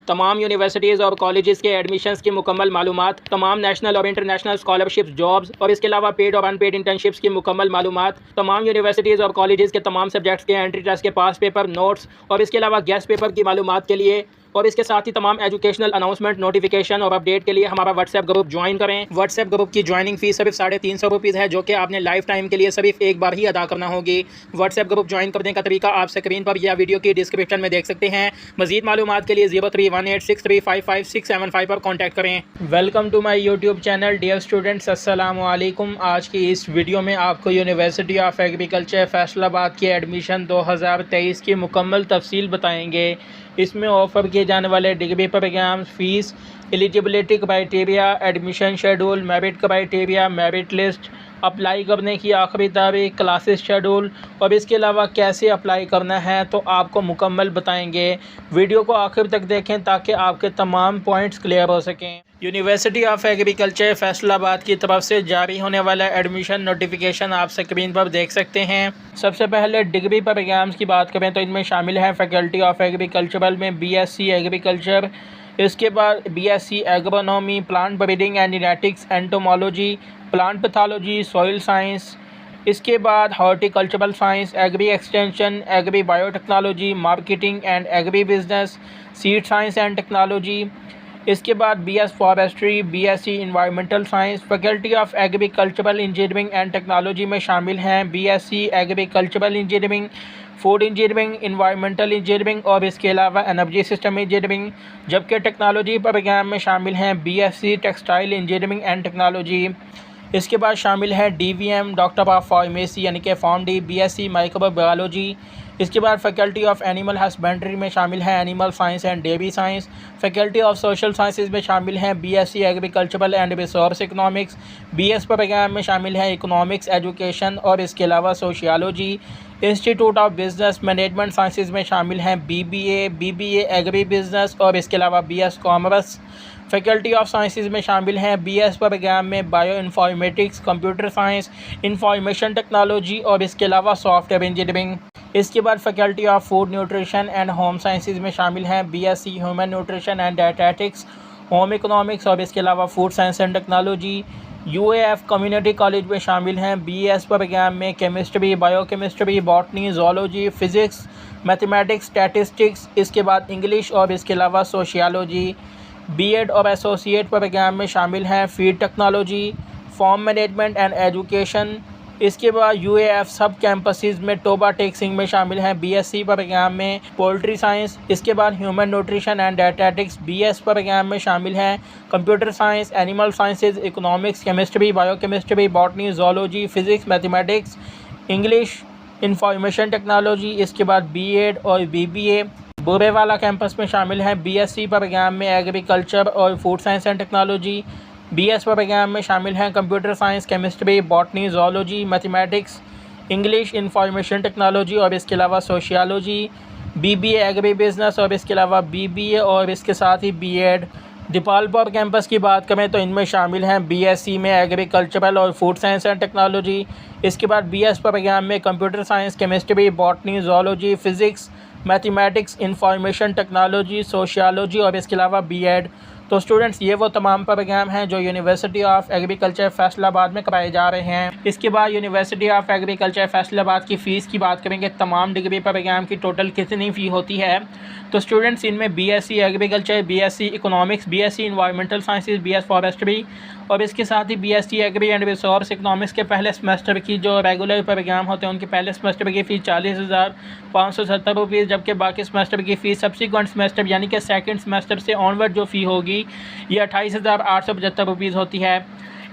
तमाम यूनिवर्सिटीज़ और कॉलेजेस के एडमिशन्स की मुकम्मल मालूमात, तमाम नेशनल और इंटरनेशनल स्कॉलरशिप्स, जॉब्स और इसके अलावा पेड और अनपेड इंटर्नशिप्स की मुकम्मल मालूमात, तमाम यूनिवर्सिटीज़ और कॉलेजेस के तमाम सब्जेक्ट्स के एंट्री टेस्ट के पास पेपर, नोट्स और इसके अलावा गेस्ट पेपर की मालूमात के लिए और इसके साथ ही तमाम एजुकेशनल अनाउंसमेंट, नोटिफिकेशन और अपडेट के लिए हमारा व्हाट्सएप ग्रुप ज्वाइन करें। व्हाट्सएप ग्रुप की ज्वाइनिंग फीस सिर्फ 350 रुपीज़ है, जो कि आपने लाइफ टाइम के लिए सिर्फ एक बार ही अदा करना होगी। व्हाट्सएप ग्रुप ज्वाइन करने का तरीका आप स्क्रीन पर या वीडियो की डिस्क्रिप्शन में देख सकते हैं। मजीद मालूमात के लिए 0318635575 पर कॉन्टैक्ट करें। Welcome to my YouTube channel dear students, अस्सलाम वालेकुम। आज की इस वीडियो में आपको यूनिवर्सिटी ऑफ एग्रीकल्चर फैसलाबाद के एडमिशन 2023 की मुकम्मल तफसील बताएंगे। इसमें ऑफ़र किए जाने वाले degree programme, fees, eligibility criteria, admission schedule, merit criteria, merit list, apply करने की आखिरी तारीख, क्लासेस शेड्यूल और इसके अलावा कैसे अप्लाई करना है तो आपको मुकम्मल बताएंगे। वीडियो को आखिर तक देखें ताकि आपके तमाम पॉइंट्स क्लियर हो सकें। यूनिवर्सिटी ऑफ एग्रीकल्चर फैसलाबाद की तरफ से जारी होने वाला एडमिशन नोटिफिकेशन आप स्क्रीन पर देख सकते हैं। सबसे पहले डिग्री प्रोग्राम्स की बात करें तो इनमें शामिल है फैकल्टी ऑफ एग्रीकल्चरल में बीएससी एग्रीकल्चर, इसके बाद BSc agronomy, plant breeding and genetics, entomology, plant pathology, soil science, इसके बाद horticultural science, agri extension, agri biotechnology, marketing and agri business, seed science and technology, इसके बाद BS forestry, BSc environmental science. Faculty of agricultural engineering and technology में शामिल हैं BSc agricultural engineering, food engineering, environmental engineering और इसके अलावा energy system engineering. जबकि technology programme में शामिल हैं BSc textile engineering and technology. इसके बाद शामिल है डीवीएम, डॉक्टर ऑफ फार्मेसी यानी कि फार्म-डी, बीएससी माइक्रोबायोलॉजी। इसके बाद फैकल्टी ऑफ एनिमल हस्बेंड्री में शामिल है animal science and dairy science. Faculty of social sciences में शामिल हैं BSc agricultural and resource economics. BS programme में शामिल है इकोनॉमिक्स एजुकेशन और इसके अलावा sociology. Institute of business management sciences में शामिल हैं बीबीए एग्री बिजनेस और इसके अलावा BS commerce. Faculty of sciences में शामिल हैं बीएस प्रोग्राम में bio informatics, computer science, information technology और इसके अलावा सॉफ्टवेयर इंजीनियरिंग। इसके बाद faculty of food nutrition and home sciences में शामिल हैं BSc human nutrition and dietetics, home economics और इसके अलावा food science and technology. UAF community college में शामिल हैं बीएस प्रोग्राम में chemistry, biochemistry, botany, zoology, physics, mathematics, statistics, इसके बाद इंग्लिश और इसके अलावा सोशियोलॉजी। बीएड और एसोसिएट प्रोग्राम में शामिल हैं feed technology, farm management and education. इसके बाद यूएएफ सब कैंपसेस में टोबा टेक्सिंग में शामिल हैं बीएससी प्रोग्राम में पोल्ट्री साइंस। इसके बाद human nutrition and dietetics BS programme में शामिल हैं computer science, animal sciences, economics, chemistry, biochemistry, botany, zoology, physics, mathematics, English, information technology. इसके बाद बीएड और बीबीए बुरेवाला कैंपस में शामिल हैं बीएससी प्रोग्राम में एग्रीकल्चर और food science and technology. BS programme में शामिल हैं computer science, chemistry, botany, zoology, mathematics, English, information technology और इसके अलावा सोशियोलॉजी। बीबीए एग्री बिजनेस और इसके अलावा बीबीए और इसके साथ ही बीएड। दीपालपुर कैंपस की बात करें तो इनमें शामिल हैं बीएससी में एग्रीकल्चरल और फूड साइंस एंड टेक्नोलॉजी। इसके बाद बीएस प्रोग्राम में computer science, chemistry, botany, zoology, physics, mathematics, information technology, sociology और इसके अलावा बीएड। तो स्टूडेंट्स, ये वो तमाम प्रोग्राम हैं जो यूनिवर्सिटी ऑफ एग्रीकल्चर फैसलाबाद में कराए जा रहे हैं। इसके बाद यूनिवर्सिटी ऑफ एग्रीकल्चर फैसलाबाद की फ़ीस की बात करेंगे। तमाम डिग्री प्रोग्राम की टोटल कितनी फ़ी होती है तो स्टूडेंट्स, इनमें BSc agriculture, BSc economics, BSc environmental sciences, BS forestry और इसके साथ ही BSc agri and resource economics के पहले सेमेस्टर की जो रेगुलर प्रोग्राम होते हैं उनके पहले सेमेस्टर की फ़ीस 40,570 रुपीज़, जबकि बाकी सेमेस्टर की फ़ीस सब्सिक्वेंट सेमेस्टर यानी कि सेकंड सेमेस्टर से ऑनवर्ड जो फ़ी होगी ये 28,875 रुपीज़ होती है।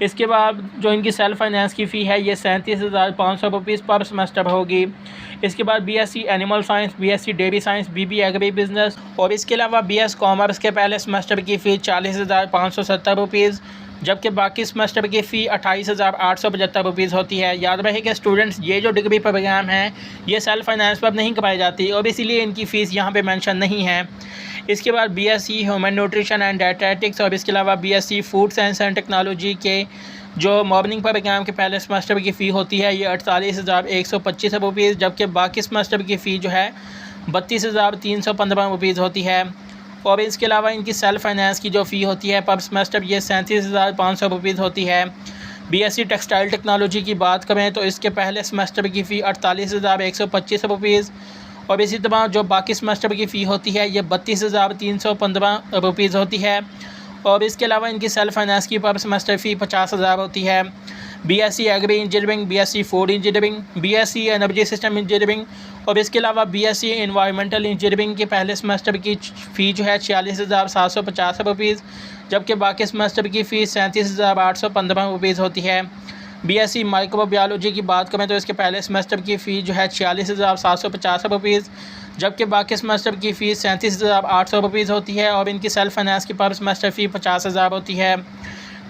इसके बाद जो इनकी सेल्फ फाइनेंस की फ़ी है ये 37,500 रुपीज़ पर सेमेस्टर होगी। इसके बाद BSc animal science, BSc dairy science, BB agri business और इसके अलावा बीएस कॉमर्स के पहले सेमेस्टर की फ़ीस 40,570 रुपीज़, जबकि बाकी सेमेस्टर की फ़ी 28,875 रुपीज़ होती है। याद रहे कि स्टूडेंट्स, ये जो डिग्री प्रोग्राम हैं ये सेल्फ फाइनेंस पर नहीं कराई जाती और इसीलिए इनकी फ़ीस यहाँ पे मेंशन नहीं है। इसके बाद BSc human nutrition and dietetics और इसके अलावा BSc food science and technology के जो मॉर्निंग प्रोग्राम के पहले सेमेस्टर की फ़ी होती है ये 48,125 रुपीज़, जबकि बाकी सेमेस्टर की फ़ी जो है 32,315 रुपीज़ होती है। और इसके अलावा इनकी सेल्फ फाइनेंस की जो फ़ी होती है पर सेमेस्टर ये 37,500 रुपीज़ होती है। बीएससी टेक्सटाइल टेक्नोलॉजी की बात करें तो इसके पहले सेमेस्टर की फ़ी 48,125 रुपीज़ और इसी तरह जो बाकी सेमेस्टर की फ़ी होती है ये 32,315 रुपीज़ होती है। और इसके अलावा इनकी सेल्फ फाइनेंस की पर सेमेस्टर फ़ी 50,000 होती है। BSc agri engineering, BSc food engineering, BSc energy system engineering और इसके अलावा बीएससी एनवायरमेंटल इंजीनियरिंग के पहले सेमेस्टर की फ़ी जो है 46,750 रुपीज़, जबकि बाकी सेमेस्टर की फ़ीस 37,815 रुपीज़ होती है। बीएससी माइक्रोबायोलॉजी की बात करें तो इसके पहले सेमेस्टर की फ़ी जो है 46,750 रुपीज़, जबकि बाकी सेमेस्टर की फ़ीस 37,800 रुपीज़ होती है और इनकी सेल्फ फाइनेंस की पर सेमेस्टर फ़ी 50,000 होती है।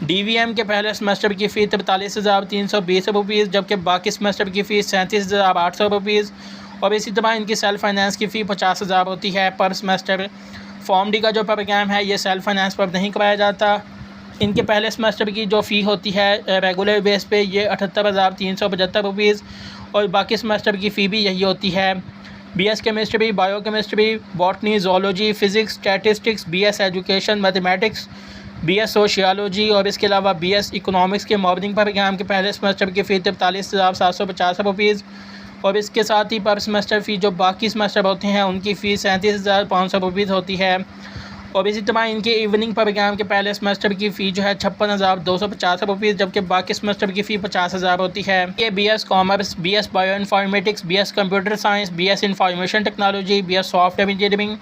डीवीएम के पहले सेमेस्टर की फ़ी 43,320 रुपीज़, जबकि बाकी सेमेस्टर की फ़ीस 37,800 रुपीज़ और इसी तरह इनकी सेल्फ फाइनेंस की फ़ी 50,000 होती है पर सेमेस्टर। फॉर्म डी का जो प्रोग्राम है ये सेल्फ फाइनेंस पर नहीं कराया जाता। इनके पहले सेमेस्टर की जो फ़ी होती है रेगुलर बेस पे ये 78,375 रुपीज़ और बाकी सेमेस्टर की फ़ी भी यही होती है। BS chemistry, bio chemistry, botany, zoology, physics, statistics, BS education mathematics, BS sociology और इसके अलावा बीएस इकोनॉमिक्स के मॉर्निंग प्रोग्राम के पहले सेमेस्टर की फ़ी 43,750 रुपीज़ और इसके साथ ही पर सेमेस्टर फ़ी जो बाकी सेमेस्टर होते हैं उनकी फ़ीस 37,500 रुपीज़ होती है। और इसी तरह इनके इवनिंग प्रोग्राम के पहले सेमेस्टर की फ़ी जो है 56,250 रुपीज़, जबकि बाकी सेमेस्टर की फ़ी 50,000 होती है। ये BS commerce, BS bio informatics, BS computer science, BS information technology, BS software engineering,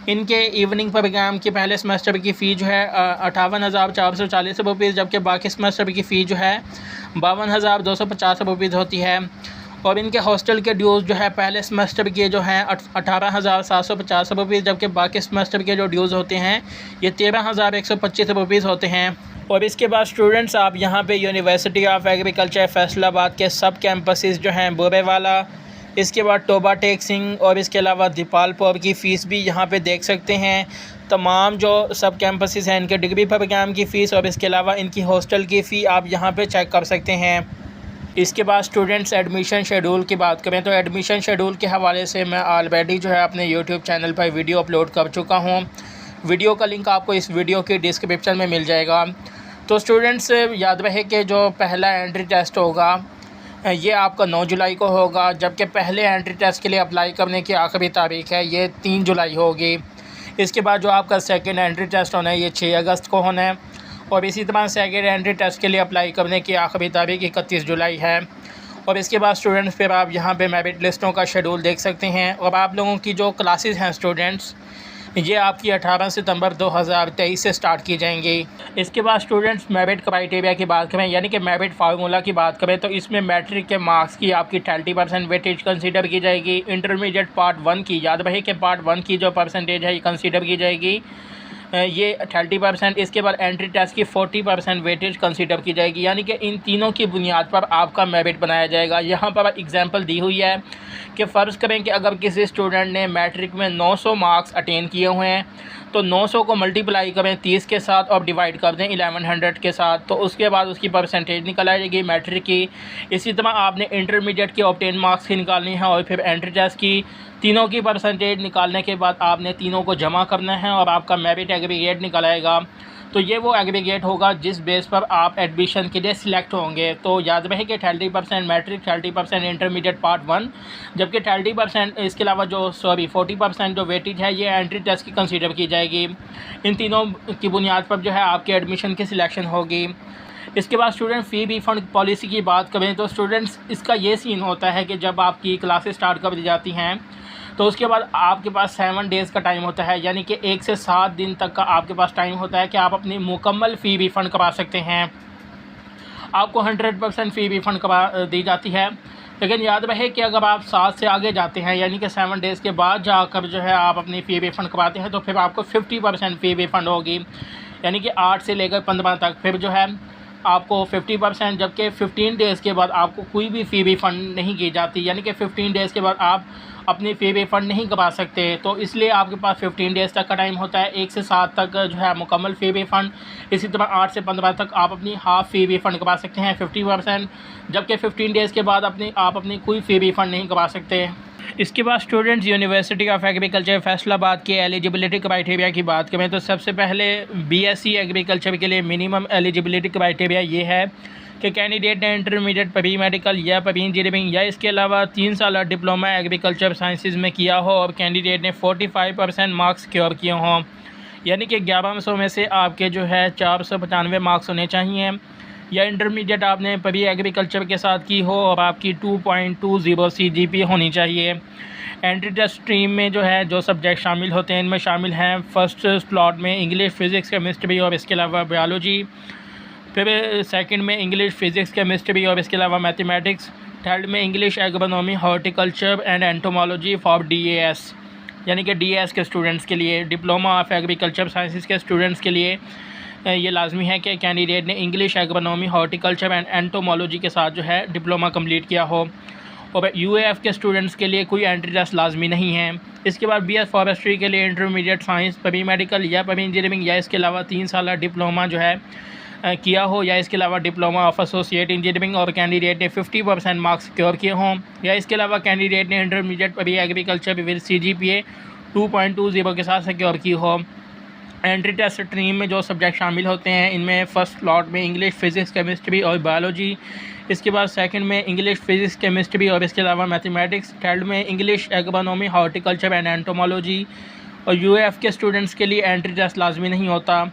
इनके इवनिंग प्रोग्राम के पहले सेमेस्टर की फ़ी जो है 58,440 रुपीज़, जबकि बाकी सेमेस्टर की फ़ी जो है 52,250 रुपीज़ होती है। और इनके हॉस्टल के ड्यूज़ जो है पहले सेमेस्टर के जो हैं 18,750 रुपीज़, जबकि बाकी सेमेस्टर के जो ड्यूज़ होते हैं ये 13,125 रुपीज़ होते हैं। और इसके बाद स्टूडेंट्स आप यहाँ पे यूनिवर्सिटी ऑफ एग्रीकल्चर फैसलाबाद के सब कैंपसेस जो हैं बुरेवाला, इसके बाद टोबा टेक सिंह और इसके अलावा दीपालपुर की फ़ीस भी यहाँ पे देख सकते हैं। तमाम जो सब कैंपसेस हैं इनके डिग्री प्रोग्राम की फ़ीस और इसके अलावा इनकी हॉस्टल की फ़ी आप यहाँ पे चेक कर सकते हैं। इसके बाद स्टूडेंट्स एडमिशन शेड्यूल की बात करें तो एडमिशन शेड्यूल के हवाले से मैं ऑलरेडी जो है अपने यूट्यूब चैनल पर वीडियो अपलोड कर चुका हूँ। वीडियो का लिंक आपको इस वीडियो के डिस्क्रिप्शन में मिल जाएगा। तो स्टूडेंट्स याद रहे कि जो पहला एंट्री टेस्ट होगा ये आपका 9 जुलाई को होगा, जबकि पहले एंट्री टेस्ट के लिए अप्लाई करने की आखिरी तारीख़ है ये 3 जुलाई होगी। इसके बाद जो आपका सेकंड एंट्री टेस्ट होना है ये 6 अगस्त को होना है और इसी तरह सेकंड एंट्री टेस्ट के लिए अप्लाई करने की आखिरी तारीख 31 जुलाई है। और इसके बाद स्टूडेंट्स फिर आप यहाँ पे मेरिट लिस्टों का शेड्यूल देख सकते हैं और आप लोगों की जो क्लासेस हैं स्टूडेंट्स ये आपकी 18 सितंबर 2023 से स्टार्ट की जाएंगी। इसके बाद स्टूडेंट्स मेरिट क्राइटेरिया की बात करें यानी कि मेरिट फार्मूला की बात करें तो इसमें मैट्रिक के मार्क्स की आपकी 30% वेटेज कंसीडर की जाएगी। इंटरमीडिएट पार्ट 1 की याद रहे कि पार्ट 1 की जो परसेंटेज है ये कंसीडर की जाएगी, ये 30%। इसके बाद एंट्री टेस्ट की 40% वेटेज कंसीडर की जाएगी, यानी कि इन तीनों की बुनियाद पर आपका मेरिट बनाया जाएगा। यहाँ पर एग्जांपल दी हुई है कि फ़र्ज़ करें कि अगर किसी स्टूडेंट ने मैट्रिक में 900 मार्क्स अटेन किए हुए हैं तो 900 को मल्टीप्लाई करें 30 के साथ और डिवाइड कर दें 1100 के साथ, तो उसके बाद उसकी परसेंटेज निकल आएगी मैट्रिक की। इसी तरह आपने इंटरमीडिएट की ऑब्टेन मार्क्स की निकालनी है और फिर एंट्री टेस्ट की, तीनों की परसेंटेज निकालने के बाद आपने तीनों को जमा करना है और आपका मेरिट एग्रीगेट निकल आएगा। तो ये वो एग्रीगेट होगा जिस बेस पर आप एडमिशन के लिए सिलेक्ट होंगे। तो याद रहे कि 30% मैट्रिक, 30% इंटरमीडिएट पार्ट 1, जबकि 30% इसके अलावा जो 40% जो वेटेज है ये एंट्री टेस्ट की कंसीडर की जाएगी। इन तीनों की बुनियाद पर जो है आपके एडमिशन की सिलेक्शन होगी। इसके बाद स्टूडेंट फ़ी रिफंड पॉलिसी की बात करें तो स्टूडेंट्स इसका ये सीन होता है कि जब आपकी क्लासेस स्टार्ट कर दी जाती हैं तो उसके बाद आपके पास 7 डेज़ का टाइम होता है, यानी कि 1 से 7 दिन तक का आपके पास टाइम होता है कि आप अपनी मुकम्मल फ़ी रिफ़ंड करवा सकते हैं। आपको 100% फ़ी रिफ़ंड करवा दी जाती है। लेकिन याद रहे कि अगर आप 7 से आगे जाते हैं यानी कि 7 डेज़ के बाद जाकर जो है आप अपनी फ़ी रिफ़ंड करवाते हैं तो फिर आपको 50% फ़ी रिफ़ंड होगी, यानी कि 8 से लेकर 15 तक फिर जो है आपको 50%, जबकि 15 डेज़ के बाद आपको कोई भी फ़ी रिफ़ंड नहीं की जाती, यानी कि 15 डेज़ के बाद आप अपनी फ़ी रिफ़ंड नहीं करवा सकते। तो इसलिए आपके पास 15 डेज़ तक का टाइम होता है, 1 से 7 तक जो है मुकम्मल फ़ी रिफ़ंड। इसी तरह 8 से 15 तक आप अपनी हाफ़ फ़ी रिफ़ंड करवा सकते हैं 50%, जबकि 15 डेज़ के बाद आप अपनी कोई फ़ी रिफ़ंड नहीं करवा सकते। इसके बाद students university of agriculture Faisalabad के एलिजिबिलिटी क्राइटेरिया की बात करें तो सबसे पहले बीएससी एग्रीकल्चर के लिए मिनिमम एलिजिबिलिटी क्राइटेरिया ये है कि कैंडिडेट ने इंटरमीडिएट प्री मेडिकल या प्री इंजीनियरिंग या इसके अलावा 3 साल डिप्लोमा एग्रीकल्चर साइंसेज में किया हो और कैंडिडेट ने 45% मार्क्स सिक्योर किए हों, यानी कि 1100 में से आपके जो है 495 मार्क्स होने चाहिए, या इंटरमीडिएट आपने प्री एग्रीकल्चर के साथ की हो और आपकी 2.20 CGPA होनी चाहिए। एंट्री टेस्ट स्ट्रीम में जो है जो सब्जेक्ट शामिल होते हैं इनमें शामिल हैं फर्स्ट स्लॉट में इंग्लिश, फिज़िक्स, केमिस्ट्री और इसके अलावा बायोलॉजी, फिर सेकंड में इंग्लिश, फिज़िक्स, केमिस्ट्री और इसके अलावा मैथमेटिक्स, थर्ड में English, agronomy, horticulture and entomology for DAS, यानी कि DAS के स्टूडेंट्स के लिए, डिप्लोमा ऑफ एग्रीकल्चर साइंसेज के स्टूडेंट्स के लिए ये लाजमी है कि कैंडिडेट ने English, agronomy, horticulture and entomology के साथ जो है डिप्लोमा कंप्लीट किया हो। और UAF के स्टूडेंट्स के लिए कोई एंट्री टेस्ट लाजमी नहीं है। इसके बाद BS फॉरेस्ट्री के लिए इंटरमीडिएट साइंस, प्री मेडिकल या प्री इंजीनियरिंग या इसके अलावा 3 साल डिप्लोमा जो है किया हो, या इसके अलावा डिप्लोमा ऑफ एसोसिएट इंजीनियरिंग और कैंडिडेट ने 50% मार्क्स सिक्योर किए हों, या इसके अलावा कैंडिडेट ने intermediate pre agriculture with CGPA 2.20 के साथ सिक्योर की हो। एंट्री टेस्ट स्ट्रीम में जो सब्जेक्ट शामिल होते हैं इनमें फ़र्स्ट स्लॉट में इंग्लिश, फिज़िक्स, केमिस्ट्री और बायोलॉजी, इसके बाद सेकंड में इंग्लिश, फिज़िक्स, केमिस्ट्री और इसके अलावा मैथमेटिक्स, थर्ड में English, agronomy, horticulture and entomology. और UAF के स्टूडेंट्स के लिए एंट्री टेस्ट लाजमी नहीं होता।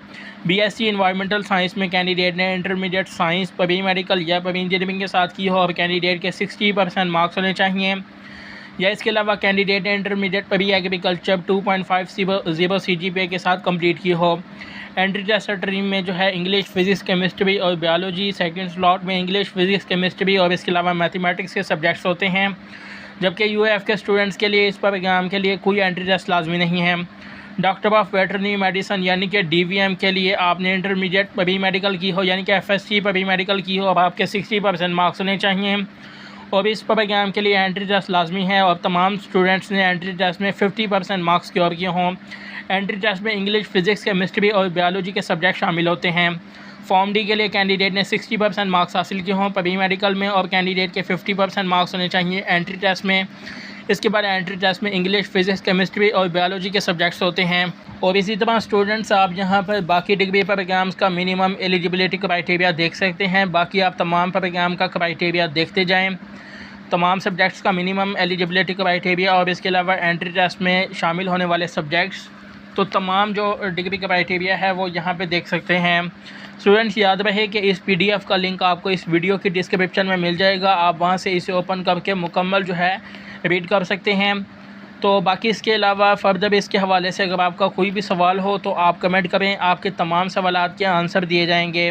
BSc इन्वायरमेंटल साइंस में कैंडिडेट ने इंटरमीडिएट साइंस, प्री मेडिकल या प्री इंजीनियरिंग के साथ की हो और कैंडिडेट के 60% मार्क्स होने चाहिए, या इसके अलावा कैंडिडेट ने इंटरमीडिएट प्री एग्रीकल्चर 2.50 CGPA के साथ कंप्लीट की हो। एंट्री टेस्ट स्ट्रीम में जो है इंग्लिश, फिज़िक्स, केमिस्ट्री और बायोलॉजी, सेकंड स्लॉट में इंग्लिश, फिज़िक्स, केमिस्ट्री और इसके अलावा मैथमेटिक्स के सब्जेक्ट्स होते हैं, जबकि UAF के स्टूडेंट्स के लिए इस प्रोग्राम के लिए कोई एंट्री टेस्ट लाजमी नहीं है। डॉक्टर ऑफ वेटरनरी मेडिसिन यानी कि DVM के लिए आपने इंटरमीडिएट प्री मेडिकल की हो, यानी कि FSC प्री मेडिकल की हो और आपके 60% मार्क्स होने चाहिए, और इस प्रोग्राम के लिए एंट्री टेस्ट लाजमी है और तमाम स्टूडेंट्स ने एंट्री टेस्ट में 50% मार्क्स सिक्योर किए हों। एंट्री टेस्ट में इंग्लिश, फिज़िक्स, केमिस्ट्री और बायोलॉजी के सब्जेक्ट शामिल होते हैं। फॉर्म D के लिए कैंडिडेट ने 60% मार्क्स हासिल किए हों प्री मेडिकल में और कैंडिडेट के 50% मार्क्स होने चाहिए एंट्री टेस्ट में। इसके बाद एंट्री टेस्ट में इंग्लिश, फिज़िक्स, केमिस्ट्री और बायोलॉजी के सब्जेक्ट्स होते हैं। और इसी तरह स्टूडेंट्स आप यहाँ पर बाकी डिग्री प्रोग्राम्स का मिनिमम एलिजिबिलिटी क्राइटेरिया देख सकते हैं। बाकी आप तमाम प्रोग्राम का क्राइटेरिया देखते जाएँ, तमाम सब्जेक्ट्स का मिनिमम एलिजिबिलिटी क्राइटेरिया और इसके अलावा एंट्री टेस्ट में शामिल होने वाले सब्जेक्ट्स, तो तमाम जो डिग्री क्राइटेरिया है वो यहाँ पे देख सकते हैं। स्टूडेंट्स याद रहे कि इस PDF का लिंक आपको इस वीडियो की डिस्क्रिप्शन में मिल जाएगा, आप वहाँ से इसे ओपन करके मुकम्मल जो है रीड कर सकते हैं। तो बाकी इसके अलावा फर्दर इसके हवाले से अगर आपका कोई भी सवाल हो तो आप कमेंट करें, आपके तमाम सवालात के आंसर दिए जाएंगे।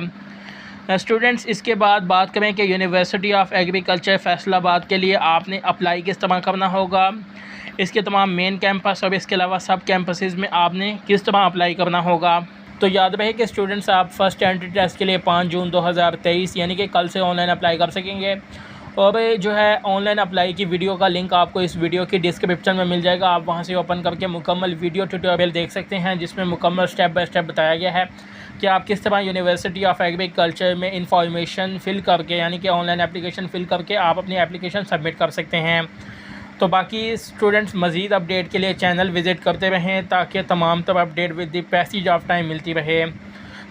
स्टूडेंट्स इसके बाद बात करें कि यूनिवर्सिटी ऑफ एग्रीकल्चर फैसलाबाद के लिए आपने अप्लाई किस तरह करना होगा, इसके तमाम मेन कैंपस और इसके अलावा सब कैंपसेस में आपने किस तरह अप्लाई करना होगा। तो याद रहे कि स्टूडेंट्स आप फर्स्ट एंट्री टेस्ट के लिए 5 जून 2023 यानी कि कल से ऑनलाइन अप्लाई कर सकेंगे। और जो है ऑनलाइन अप्लाई की वीडियो का लिंक आपको इस वीडियो की डिस्क्रिप्शन में मिल जाएगा, आप वहां से ओपन करके मुकम्मल वीडियो ट्यूटोरियल देख सकते हैं जिसमें मुकम्मल स्टेप बाय स्टेप बताया गया है कि आप किस तरह यूनिवर्सिटी ऑफ एग्रीकल्चर में इंफॉर्मेशन फ़िल करके, यानी कि ऑनलाइन एप्लीकेशन फ़िल करके आप अपनी एप्लीकेशन सबमिट कर सकते हैं। तो बाकी स्टूडेंट्स मज़ीद अपडेट के लिए चैनल विज़िट करते रहें ताकि तमाम तब update with the passage of time मिलती रहे।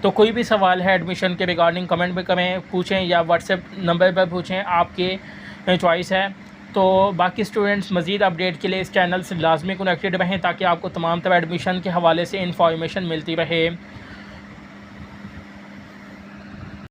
तो कोई भी सवाल है एडमिशन के रिगार्डिंग कमेंट में करें, पूछें या व्हाट्सएप नंबर पर पूछें, आपके चॉइस है। तो बाकी स्टूडेंट्स मज़ीद अपडेट के लिए इस चैनल से लाजमी कनेक्टेड रहें ताकि आपको तमाम तरह एडमिशन के हवाले से इंफॉर्मेशन मिलती रहे।